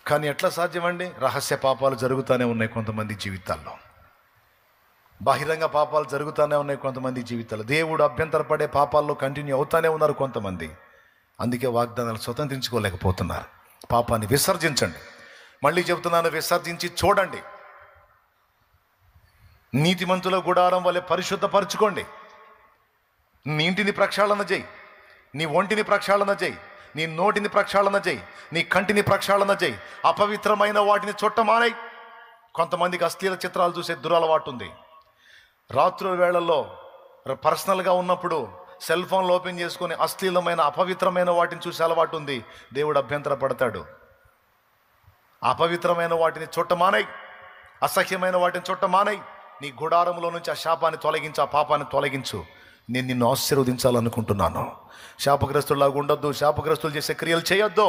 కానీ ఎట్లా సాధ్యమండి? రహస్య పాపాలు జరుగుతూనే ఉన్నాయి కొంతమంది జీవితాల్లో, బహిరంగ పాపాలు జరుగుతూనే ఉన్నాయి కొంతమంది జీవితాల్లో. దేవుడు అభ్యంతరపడే పాపాల్లో కంటిన్యూ అవుతానే ఉన్నారు కొంతమంది. అందుకే వాగ్దానాలు స్వతంత్రించుకోలేకపోతున్నారు. పాపాన్ని విసర్జించండి. మళ్ళీ చెబుతున్నాను, విసర్జించి చూడండి. నీతిమంతుల గుడారం వలె పరిశుద్ధపరచుకోండి. నీ ఇంటిని ప్రక్షాళన చేయి, నీ ఒంటిని ప్రక్షాళన చేయి, నీ నోటిని ప్రక్షాళన చేయి, నీ కంటిని ప్రక్షాళన చేయి. అపవిత్రమైన వాటిని చుట్టమానై. కొంతమందికి అశ్లీల చిత్రాలు చూసే దురలవాటు ఉంది. రాత్రుల వేళల్లో పర్సనల్గా ఉన్నప్పుడు సెల్ ఫోన్లు ఓపెన్ చేసుకొని అశ్లీలమైన అపవిత్రమైన వాటిని చూసే అలవాటు ఉంది. దేవుడు అభ్యంతర పడతాడు. అపవిత్రమైన వాటిని చుట్టమానై, అసహ్యమైన వాటిని చుట్టమానై. నీ గుడారంలో నుంచి ఆ శాపాన్ని తొలగించు, ఆ పాపాన్ని తొలగించు. నేను నిన్ను ఆశీర్వదించాలనుకుంటున్నాను. శాపగ్రస్తులాగా ఉండొద్దు, శాపగ్రస్తులు చేసే క్రియలు చేయొద్దు.